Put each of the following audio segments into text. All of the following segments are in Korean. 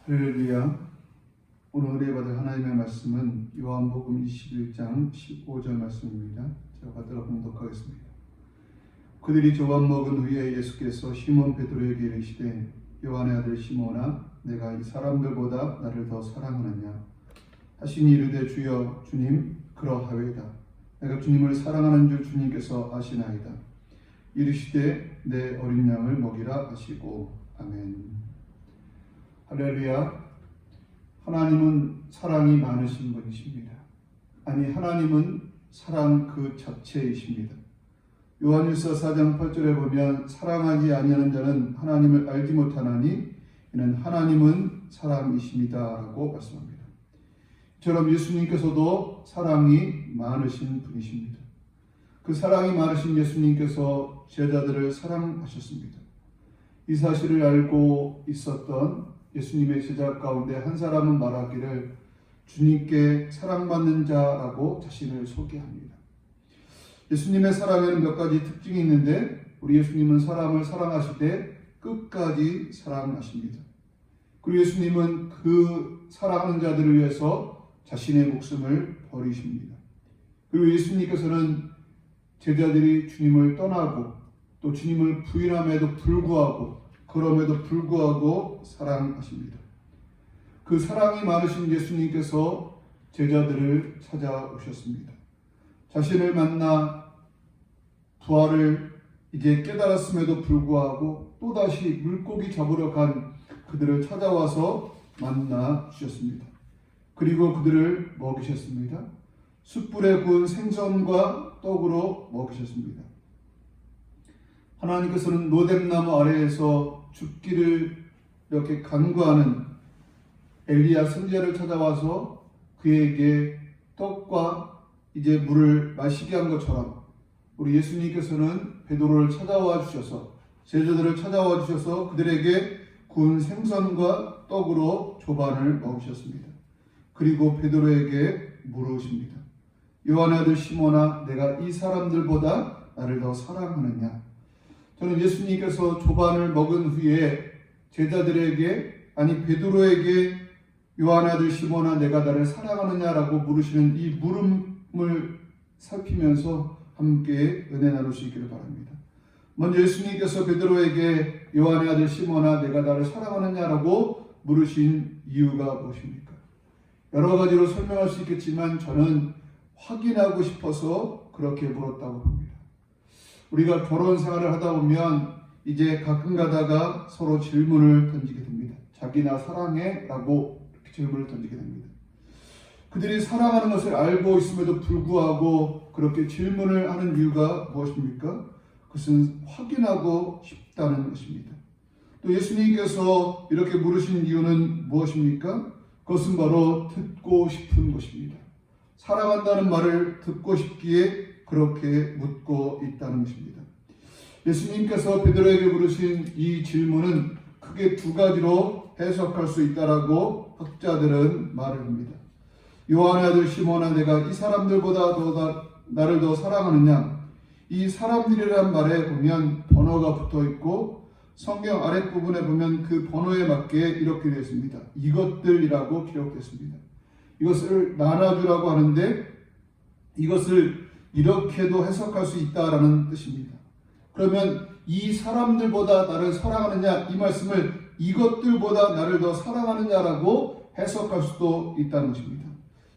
할렐루야. 오늘 은혜 받을 하나님의 말씀은 요한복음 21장 15절 말씀입니다. 제가 받들어 봉독하겠습니다. 그들이 조각 먹은 후에 예수께서 시몬 베드로에게 이르시되 요한의 아들 시몬아 내가 이 사람들보다 나를 더 사랑하느냐 하시니 이르되 주여 주님 그러하외다. 내가 주님을 사랑하는 줄 주님께서 아시나이다. 이르시되 내 어린 양을 먹이라 하시고 아멘. 할렐루야. 하나님은 사랑이 많으신 분이십니다. 아니 하나님은 사랑 그 자체이십니다. 요한일서 4장 8절에 보면 사랑하지 아니하는 자는 하나님을 알지 못하나니 이는 하나님은 사랑이십니다 라고 말씀합니다. 이처럼 예수님께서도 사랑이 많으신 분이십니다. 그 사랑이 많으신 예수님께서 제자들을 사랑하셨습니다. 이 사실을 알고 있었던 예수님의 제자 가운데 한 사람은 말하기를 주님께 사랑받는 자라고 자신을 소개합니다. 예수님의 사랑에는 몇 가지 특징이 있는데 우리 예수님은 사람을 사랑하실 때 끝까지 사랑하십니다. 그리고 예수님은 그 사랑하는 자들을 위해서 자신의 목숨을 버리십니다. 그리고 예수님께서는 제자들이 주님을 떠나고 또 주님을 부인함에도 불구하고 그럼에도 불구하고 사랑하십니다. 그 사랑이 많으신 예수님께서 제자들을 찾아오셨습니다. 자신을 만나 부활을 이제 깨달았음에도 불구하고 또다시 물고기 잡으러 간 그들을 찾아와서 만나 주셨습니다. 그리고 그들을 먹이셨습니다. 숯불에 구운 생선과 떡으로 먹이셨습니다. 하나님께서는 노뎀나무 아래에서 죽기를 이렇게 간구하는 엘리야 선지자를 찾아와서 그에게 떡과 이제 물을 마시게 한 것처럼 우리 예수님께서는 베드로를 찾아와 주셔서 제자들을 찾아와 주셔서 그들에게 구운 생선과 떡으로 조반을 먹으셨습니다. 그리고 베드로에게 물으십니다. 요한의 아들 시몬아 내가 이 사람들보다 나를 더 사랑하느냐? 저는 예수님께서 조반을 먹은 후에 제자들에게 아니 베드로에게 요한의 아들 시몬아 내가 나를 사랑하느냐라고 물으시는 이 물음을 살피면서 함께 은혜 나눌 수 있기를 바랍니다. 먼저 예수님께서 베드로에게 요한의 아들 시몬아 내가 나를 사랑하느냐라고 물으신 이유가 무엇입니까? 여러 가지로 설명할 수 있겠지만 저는 확인하고 싶어서 그렇게 물었다고 봅니다. 우리가 결혼 생활을 하다 보면 이제 가끔 가다가 서로 질문을 던지게 됩니다. 자기나 사랑해? 라고 질문을 던지게 됩니다. 그들이 사랑하는 것을 알고 있음에도 불구하고 그렇게 질문을 하는 이유가 무엇입니까? 그것은 확인하고 싶다는 것입니다. 또 예수님께서 이렇게 물으신 이유는 무엇입니까? 그것은 바로 듣고 싶은 것입니다. 사랑한다는 말을 듣고 싶기에 그렇게 묻고 있다는 것입니다. 예수님께서 베드로에게 물으신 이 질문은 크게 두 가지로 해석할 수 있다라고 학자들은 말을 합니다. 요한의 아들 시몬아 내가 이 사람들보다 나를 더 사랑하느냐? 이 사람들이란 말에 보면 번호가 붙어 있고 성경 아랫부분에 보면 그 번호에 맞게 이렇게 되어 있습니다. 이것들이라고 기록됐습니다. 이것을 나눠주라고 하는데 이것을 이렇게도 해석할 수 있다라는 뜻입니다. 그러면 이 사람들보다 나를 사랑하느냐 이 말씀을 이것들보다 나를 더 사랑하느냐라고 해석할 수도 있다는 것입니다.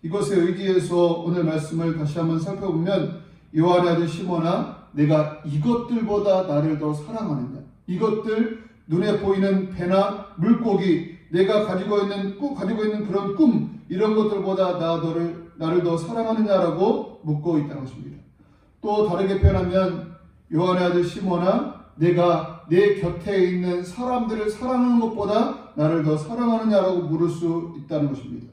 이것에 의지해서 오늘 말씀을 다시 한번 살펴보면 요한의 아들 시몬아 내가 이것들보다 나를 더 사랑하느냐 이것들 눈에 보이는 배나 물고기 내가 가지고 있는 그런 꿈 이런 것들보다 나를 더 사랑하느냐라고 묻고 있다는 것입니다. 또 다르게 표현하면 요한의 아들 시몬아 내가 내 곁에 있는 사람들을 사랑하는 것보다 나를 더 사랑하느냐라고 물을 수 있다는 것입니다.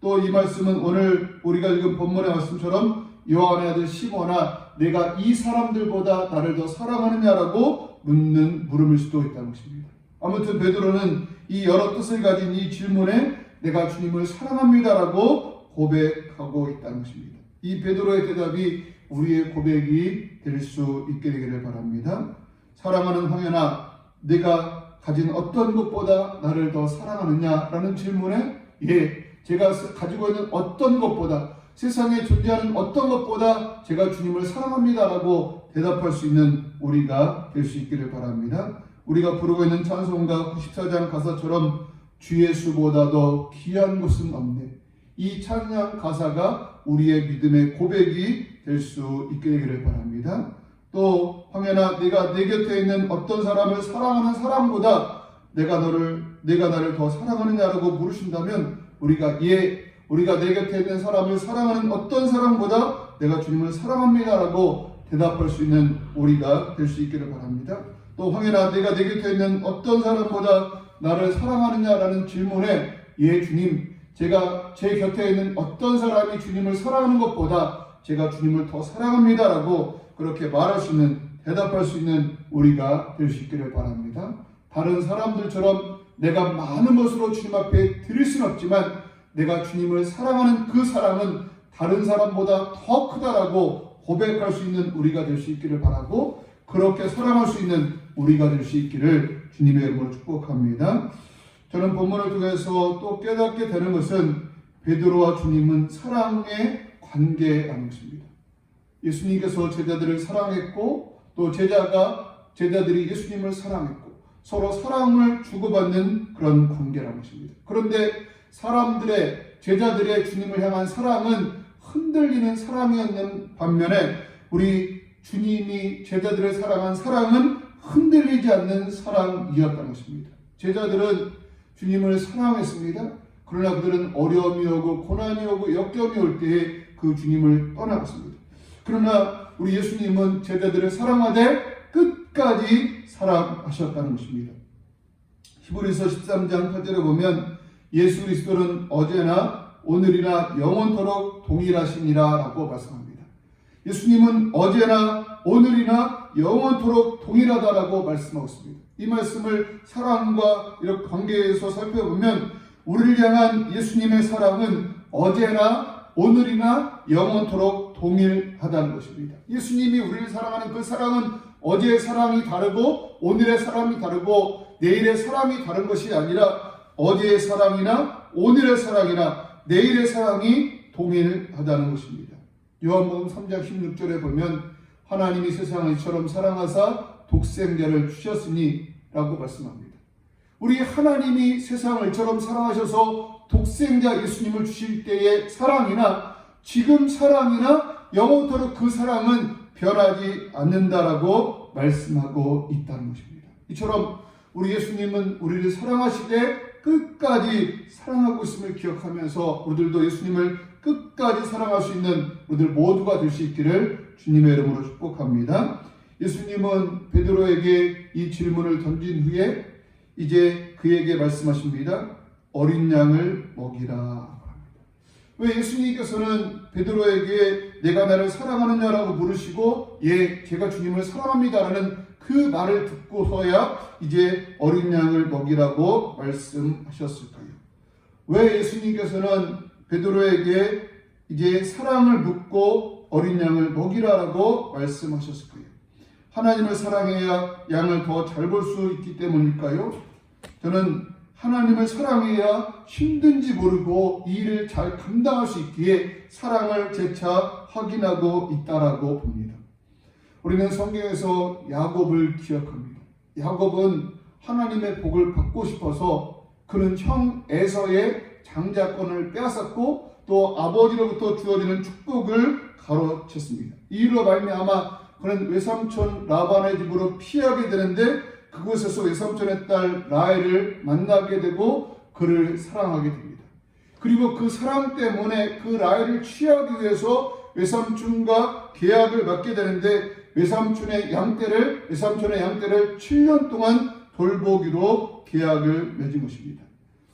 또 이 말씀은 오늘 우리가 읽은 본문의 말씀처럼 요한의 아들 시몬아 내가 이 사람들보다 나를 더 사랑하느냐라고 묻는 물음일 수도 있다는 것입니다. 아무튼 베드로는 이 여러 뜻을 가진 이 질문에 내가 주님을 사랑합니다라고 고백하고 있다는 것입니다. 이 베드로의 대답이 우리의 고백이 될 수 있게 되기를 바랍니다. 사랑하는 황현아 내가 가진 어떤 것보다 나를 더 사랑하느냐라는 질문에 제가 가지고 있는 어떤 것보다, 세상에 존재하는 어떤 것보다 제가 주님을 사랑합니다라고 대답할 수 있는 우리가 될 수 있기를 바랍니다. 우리가 부르고 있는 찬송가 94장 가사처럼 주 예수보다 더 귀한 것은 없네. 이 찬양 가사가 우리의 믿음의 고백이 될 수 있게 되기를 바랍니다. 또 황현아, 내가 내 곁에 있는 어떤 사람을 사랑하는 사람보다 내가 나를 더 사랑하느냐라고 물으신다면 우리가 내 곁에 있는 사람을 사랑하는 어떤 사람보다 내가 주님을 사랑합니다라고 대답할 수 있는 우리가 될 수 있기를 바랍니다. 또 황현아, 내가 내 곁에 있는 어떤 사람보다 나를 사랑하느냐라는 질문에 주님, 제가 제 곁에 있는 어떤 사람이 주님을 사랑하는 것보다 제가 주님을 더 사랑합니다라고 그렇게 말할 수 있는, 대답할 수 있는 우리가 될 수 있기를 바랍니다. 다른 사람들처럼 내가 많은 것으로 주님 앞에 드릴 수는 없지만 내가 주님을 사랑하는 그 사랑은 다른 사람보다 더 크다라고 고백할 수 있는 우리가 될 수 있기를 바라고, 그렇게 사랑할 수 있는 우리가 될 수 있기를 주님의 이름으로 축복합니다. 저는 본문을 통해서 또 깨닫게 되는 것은 베드로와 주님은 사랑의 관계라는 것입니다. 예수님께서 제자들을 사랑했고 또 제자들이 예수님을 사랑했고 서로 사랑을 주고받는 그런 관계라는 것입니다. 그런데 제자들의 주님을 향한 사랑은 흔들리는 사랑이었는 반면에 우리 주님이 제자들을 사랑한 사랑은 흔들리지 않는 사랑이었다는 것입니다. 제자들은 주님을 사랑했습니다. 그러나 그들은 어려움이 오고 고난이 오고 역경이 올 때에 그 주님을 떠나갔습니다. 그러나 우리 예수님은 제자들을 사랑하되 끝까지 사랑하셨다는 것입니다. 히브리서 13장 8절에 보면 예수 그리스도는 어제나 오늘이나 영원토록 동일하시니라 라고 말씀합니다. 예수님은 어제나 오늘이나 영원토록 동일하다라고 말씀하고 있습니다. 이 말씀을 사랑과 이런 관계에서 살펴보면 우리를 향한 예수님의 사랑은 어제나 오늘이나 영원토록 동일하다는 것입니다. 예수님이 우리를 사랑하는 그 사랑은 어제의 사랑이 다르고 오늘의 사랑이 다르고 내일의 사랑이 다른 것이 아니라 어제의 사랑이나 오늘의 사랑이나 내일의 사랑이 동일하다는 것입니다. 요한복음 3장 16절에 보면 하나님이 세상을 이처럼 사랑하사 독생자를 주셨으니 라고 말씀합니다. 우리 하나님이 세상을 이처럼 사랑하셔서 독생자 예수님을 주실 때의 사랑이나 지금 사랑이나 영원토록 그 사랑은 변하지 않는다라고 말씀하고 있다는 것입니다. 이처럼 우리 예수님은 우리를 사랑하시되 끝까지 사랑하고 있음을 기억하면서 우리들도 예수님을 끝까지 사랑할 수 있는 우리들 모두가 될 수 있기를 주님의 이름으로 축복합니다. 예수님은 베드로에게 이 질문을 던진 후에 이제 그에게 말씀하십니다. 어린 양을 먹이라. 왜 예수님께서는 베드로에게 내가 나를 사랑하느냐라고 물으시고 제가 주님을 사랑합니다라는 그 말을 듣고서야 이제 어린 양을 먹이라고 말씀하셨을까요? 왜 예수님께서는 베드로에게 이제 사랑을 묻고 어린 양을 먹이라라고 말씀하셨을까요? 하나님을 사랑해야 양을 더 잘 볼 수 있기 때문일까요? 저는 하나님을 사랑해야 힘든지 모르고 이 일을 잘 감당할 수 있기에 사랑을 재차 확인하고 있다라고 봅니다. 우리는 성경에서 야곱을 기억합니다. 야곱은 하나님의 복을 받고 싶어서 그는 형 에서의 장자권을 빼앗았고 또 아버지로부터 주어지는 축복을 가로챘습니다. 이로 말미암아 그는 외삼촌 라반의 집으로 피하게 되는데 그곳에서 외삼촌의 딸 라헬을 만나게 되고 그를 사랑하게 됩니다. 그리고 그 사랑 때문에 그 라헬을 취하기 위해서 외삼촌과 계약을 맺게 되는데 외삼촌의 양떼를 7년 동안 돌보기로 계약을 맺은 것입니다.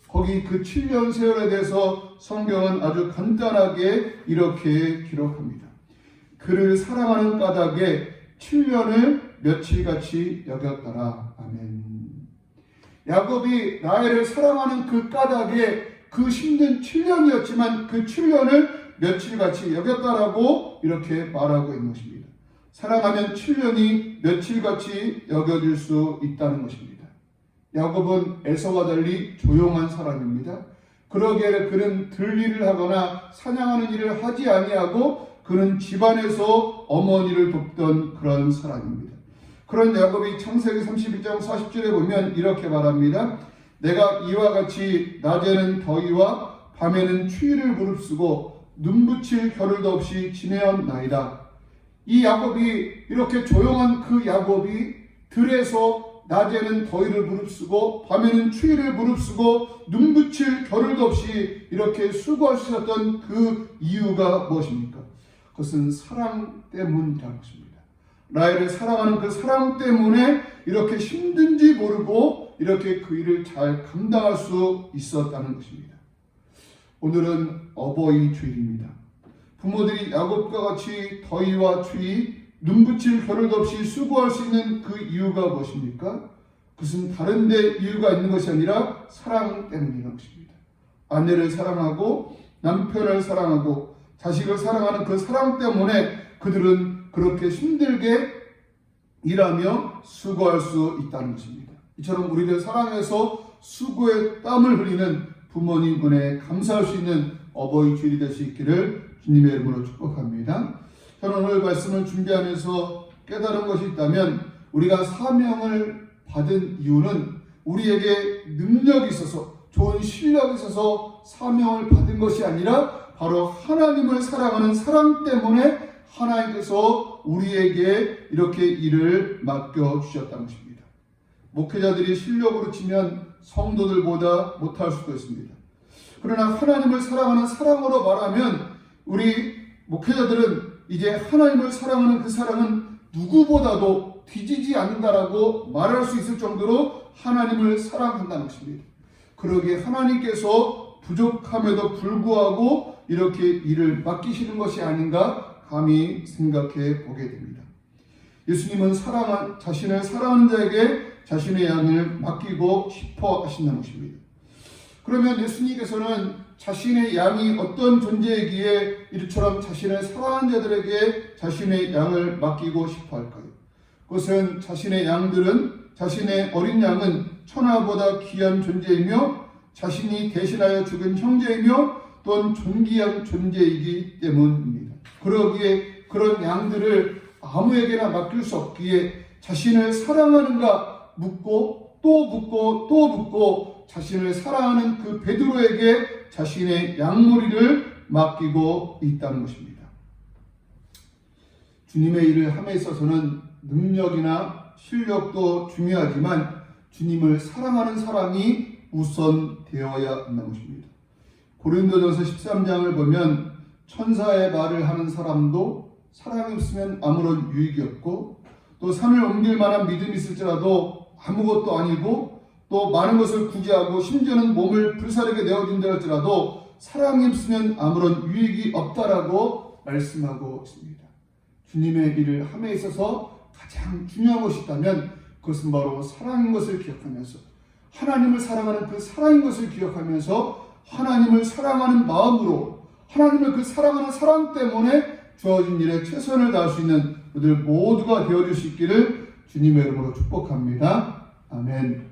거기 그 7년 세월에 대해서 성경은 아주 간단하게 이렇게 기록합니다. 그를 사랑하는 까닭에 7년을 며칠같이 여겼더라. 아멘. 야곱이 라헬을 사랑하는 그 까닭에 그 힘든 7년이었지만 그 7년을 며칠같이 여겼다라고 이렇게 말하고 있는 것입니다. 사랑하면 7년이 며칠같이 여겨질 수 있다는 것입니다. 야곱은 에서와 달리 조용한 사람입니다. 그러기에 그는 들일을 하거나 사냥하는 일을 하지 아니하고 그는 집안에서 어머니를 돕던 그런 사람입니다. 그런 야곱이 창세기 31장 40절에 보면 이렇게 말합니다. 내가 이와 같이 낮에는 더위와 밤에는 추위를 무릅쓰고 눈붙일 겨를도 없이 지내었나이다. 이 야곱이, 이렇게 조용한 그 야곱이 들에서 낮에는 더위를 무릅쓰고 밤에는 추위를 무릅쓰고 눈붙일 겨를도 없이 이렇게 수고할 수 있었던 그 이유가 무엇입니까? 그것은 사랑 때문이라는 것입니다. 라헬을 사랑하는 그 사랑 때문에 이렇게 힘든지 모르고 이렇게 그 일을 잘 감당할 수 있었다는 것입니다. 오늘은 어버이 주일입니다. 부모들이 야곱과 같이 더위와 추위, 눈붙일 겨를도 없이 수고할 수 있는 그 이유가 무엇입니까? 그것은 다른 데 이유가 있는 것이 아니라 사랑 때문이라는 것입니다. 아내를 사랑하고 남편을 사랑하고 자식을 사랑하는 그 사랑 때문에 그들은 그렇게 힘들게 일하며 수고할 수 있다는 것입니다. 이처럼 우리를 사랑해서 수고의 땀을 흘리는 부모님 은혜에 감사할 수 있는 어버이 주일이 될 수 있기를 주님의 이름으로 축복합니다. 저는 오늘 말씀을 준비하면서 깨달은 것이 있다면, 우리가 사명을 받은 이유는 우리에게 능력이 있어서, 좋은 실력이 있어서 사명을 받은 것이 아니라 바로 하나님을 사랑하는 사랑 때문에 하나님께서 우리에게 이렇게 일을 맡겨주셨다는 것입니다. 목회자들이 실력으로 치면 성도들보다 못할 수도 있습니다. 그러나 하나님을 사랑하는 사랑으로 말하면 우리 목회자들은 이제 하나님을 사랑하는 그 사랑은 누구보다도 뒤지지 않는다라고 말할 수 있을 정도로 하나님을 사랑한다는 것입니다. 그러기에 하나님께서 부족함에도 불구하고 이렇게 일을 맡기시는 것이 아닌가 감히 생각해 보게 됩니다. 예수님은 자신을 사랑하는 자에게 자신의 양을 맡기고 싶어 하신다는 것입니다. 그러면 예수님께서는 자신의 양이 어떤 존재이기에 이처럼 자신을 사랑하는 자들에게 자신의 양을 맡기고 싶어 할까요? 그것은 자신의 어린 양은 천하보다 귀한 존재이며 자신이 대신하여 죽은 형제이며 또한 존귀한 존재이기 때문입니다. 그러기에 그런 양들을 아무에게나 맡길 수 없기에 자신을 사랑하는가 묻고 또 묻고 또 묻고 자신을 사랑하는 그 베드로에게 자신의 양머리를 맡기고 있다는 것입니다. 주님의 일을 함에 있어서는 능력이나 실력도 중요하지만 주님을 사랑하는 사랑이 우선되어야 한다는 것입니다. 고린도전서 13장을 보면 천사의 말을 하는 사람도 사랑이 없으면 아무런 유익이 없고, 또 산을 옮길 만한 믿음이 있을지라도 아무것도 아니고, 또 많은 것을 구제하고 심지어는 몸을 불사르게 내어준다 할지라도 사랑이 없으면 아무런 유익이 없다라고 말씀하고 있습니다. 주님의 일을 함에 있어서 가장 중요한 것이 있다면 그것은 바로 사랑인 것을 기억하면서, 하나님을 사랑하는 그 사랑인 것을 기억하면서 하나님을 사랑하는 마음으로, 하나님을 그 사랑하는 사랑 때문에 주어진 일에 최선을 다할 수 있는 우리들 모두가 되어줄 수 있기를 주님의 이름으로 축복합니다. 아멘.